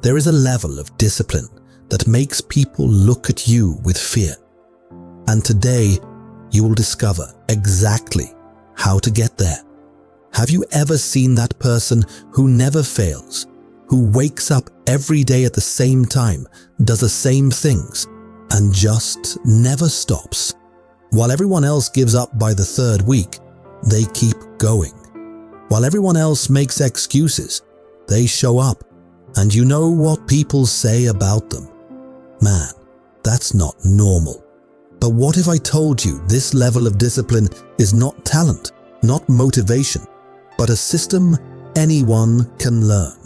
There is a level of discipline that makes people look at you with fear. And today, you will discover exactly how to get there. Have you ever seen that person who never fails, who wakes up every day at the same time, does the same things, and just never stops? While everyone else gives up by the third week, they keep going. While everyone else makes excuses, they show up. And you know what people say about them? Man, that's not normal. But what if I told you this level of discipline is not talent, not motivation, but a system anyone can learn?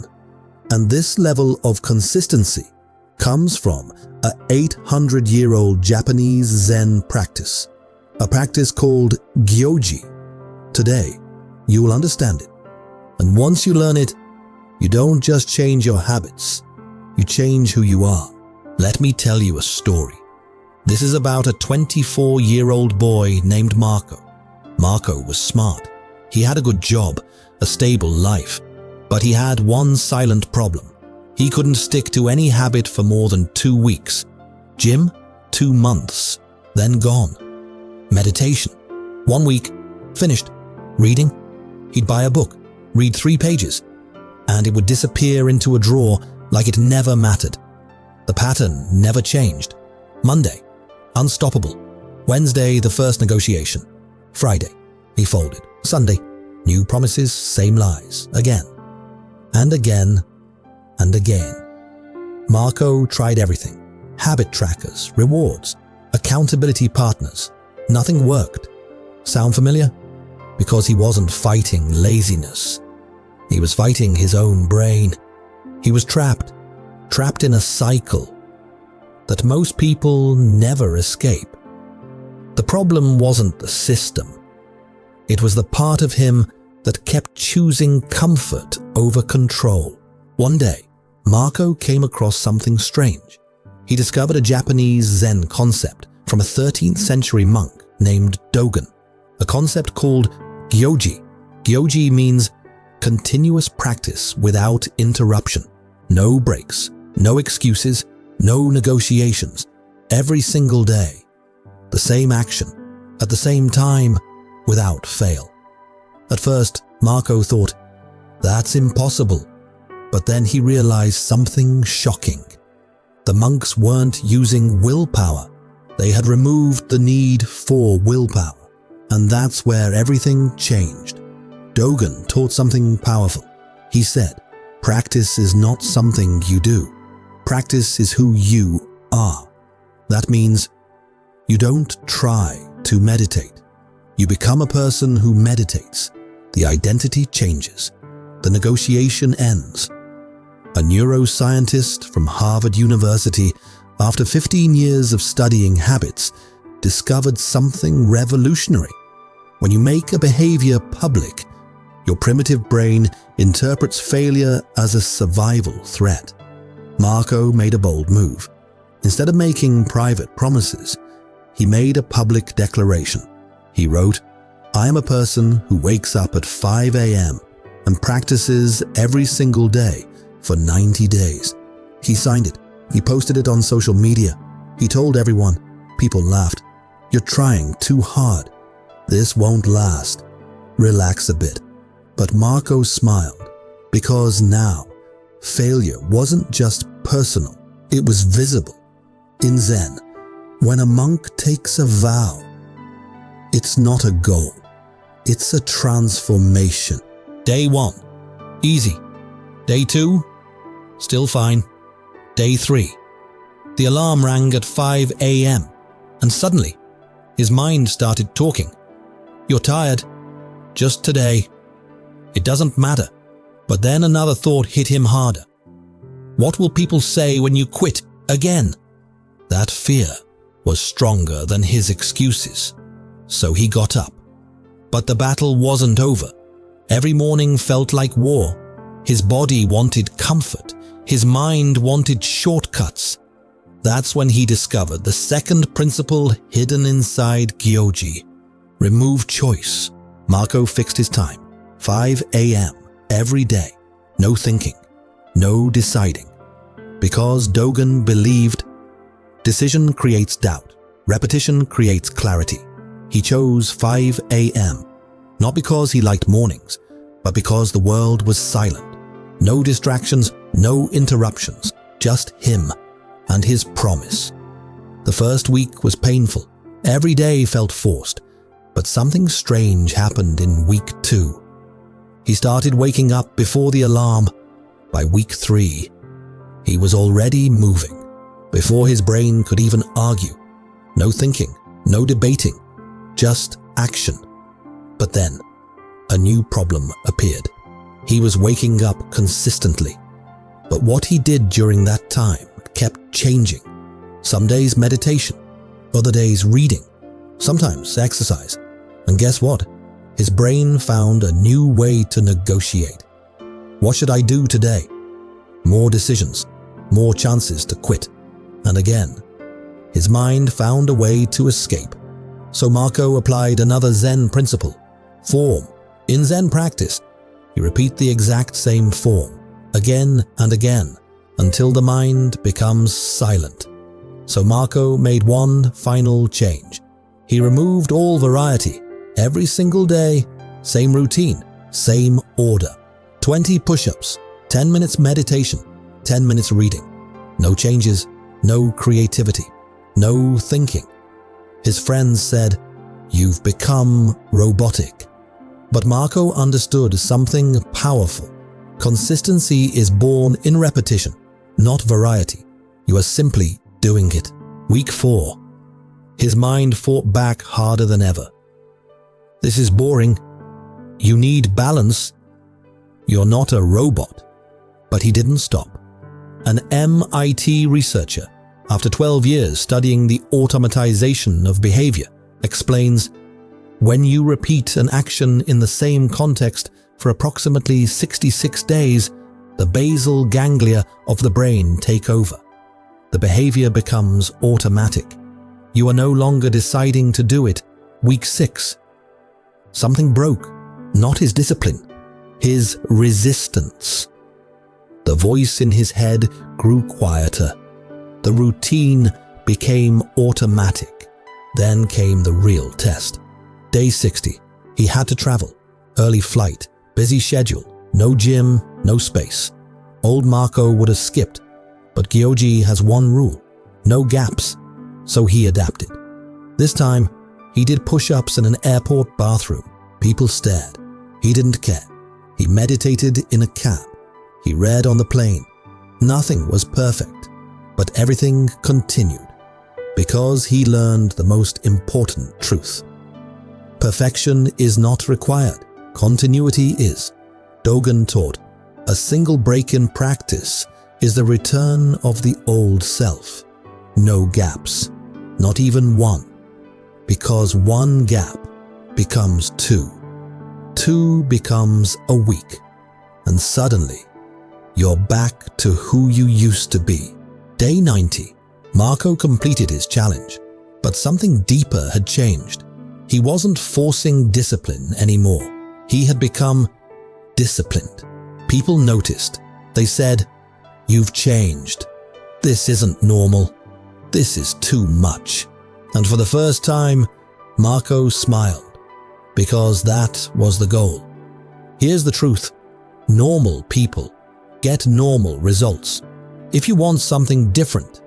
And this level of consistency comes from a 800-year-old Japanese Zen practice, a practice called Gyoji. Today, you will understand it. And once you learn it, you don't just change your habits, you change who you are. Let me tell you a story. This is about a 24-year-old boy named Marco. Marco was smart. He had a good job, a stable life, but he had one silent problem. He couldn't stick to any habit for more than 2 weeks. Gym, 2 months, then gone. Meditation, 1 week, finished. Reading, he'd buy a book, read 3 pages, and it would disappear into a drawer like it never mattered. The pattern never changed. Monday, unstoppable. Wednesday, the first negotiation. Friday, he folded. Sunday, new promises, same lies, again. And again, and again. Marco tried everything. Habit trackers, rewards, accountability partners. Nothing worked. Sound familiar? Because he wasn't fighting laziness. He was fighting his own brain. He was trapped in a cycle that most people never escape. The problem wasn't the system. It was the part of him that kept choosing comfort over control. One day, Marco came across something strange. He discovered a Japanese Zen concept from a 13th century monk named Dogen, a concept called Gyoji. Gyoji means continuous practice without interruption. No breaks, no excuses, no negotiations. Every single day, the same action, at the same time, without fail. At first, Marco thought, that's impossible. But then he realized something shocking. The monks weren't using willpower. They had removed the need for willpower. And that's where everything changed. Dogen taught something powerful. He said, practice is not something you do. Practice is who you are. That means you don't try to meditate. You become a person who meditates. The identity changes. The negotiation ends. A neuroscientist from Harvard University, after 15 years of studying habits, discovered something revolutionary. When you make a behavior public, your primitive brain interprets failure as a survival threat. Marco made a bold move. Instead of making private promises, he made a public declaration. He wrote, I am a person who wakes up at 5 a.m. and practices every single day for 90 days. He signed it. He posted it on social media. He told everyone. People laughed. You're trying too hard. This won't last. Relax a bit. But Marco smiled because now failure wasn't just personal. It was visible. In Zen, when a monk takes a vow, it's not a goal. It's a transformation. Day 1, easy. Day 2, still fine. Day 3, the alarm rang at 5 a.m. and suddenly his mind started talking. You're tired. Just today. It doesn't matter. But then another thought hit him harder. What will people say when you quit again? That fear was stronger than his excuses. So he got up. But the battle wasn't over. Every morning felt like war. His body wanted comfort. His mind wanted shortcuts. That's when he discovered the second principle hidden inside Gyoji. Remove choice. Marco fixed his time. 5 a.m. every day. No thinking. No deciding. Because Dogen believed decision creates doubt, repetition creates clarity. He chose 5 a.m., not because he liked mornings, but because the world was silent. No distractions, no interruptions, just him and his promise. The first week was painful. Every day felt forced, but something strange happened in week 2. He started waking up before the alarm. By week 3, he was already moving, before his brain could even argue. No thinking, no debating, just action. But then, a new problem appeared. He was waking up consistently. But what he did during that time kept changing. Some days meditation, other days reading, sometimes exercise. And guess what? His brain found a new way to negotiate. What should I do today? More decisions, more chances to quit. And again, his mind found a way to escape. So Marco applied another Zen principle, form. In Zen practice, you repeat the exact same form, again and again, until the mind becomes silent. So Marco made one final change. He removed all variety. Every single day, same routine, same order. 20 push-ups, 10 minutes meditation, 10 minutes reading. No changes, no creativity, no thinking. His friends said, "You've become robotic." But Marco understood something powerful. Consistency is born in repetition, not variety. You are simply doing it. Week 4. His mind fought back harder than ever. This is boring. You need balance. You're not a robot. But he didn't stop. An MIT researcher, after 12 years studying the automatization of behavior, explains, when you repeat an action in the same context for approximately 66 days, the basal ganglia of the brain take over. The behavior becomes automatic. You are no longer deciding to do it. Week 6. Something broke, not his discipline, his resistance. The voice in his head grew quieter. The routine became automatic. Then came the real test. Day 60. He had to travel. Early flight, busy schedule, no gym, no space. Old Marco would have skipped, but Gyoji has one rule: no gaps. So he adapted. This time, he did push-ups in an airport bathroom. People stared. He didn't care. He meditated in a cab. He read on the plane. Nothing was perfect, but everything continued, because he learned the most important truth. Perfection is not required. Continuity is. Dogen taught, a single break in practice is the return of the old self. No gaps, not even one, because one gap becomes 2. 2 becomes a week, and suddenly you're back to who you used to be. Day 90, Marco completed his challenge, but something deeper had changed. He wasn't forcing discipline anymore. He had become disciplined. People noticed. They said, "You've changed. This isn't normal. This is too much." And for the first time, Marco smiled, because that was the goal. Here's the truth. Normal people get normal results. If you want something different,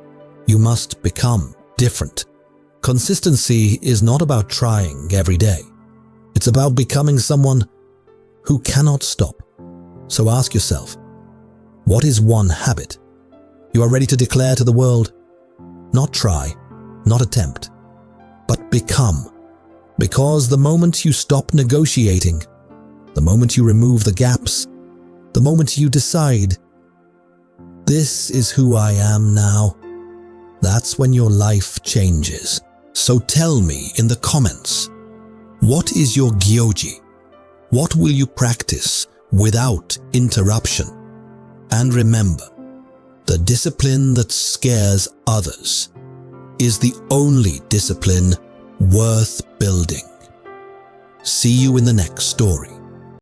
you must become different. Consistency is not about trying every day. It's about becoming someone who cannot stop. So ask yourself, what is one habit you are ready to declare to the world? Not try, not attempt, but become. Because the moment you stop negotiating, the moment you remove the gaps, the moment you decide, this is who I am now, that's when your life changes. So tell me in the comments, what is your Gyoji? What will you practice without interruption? And remember, the discipline that scares others is the only discipline worth building. See you in the next story.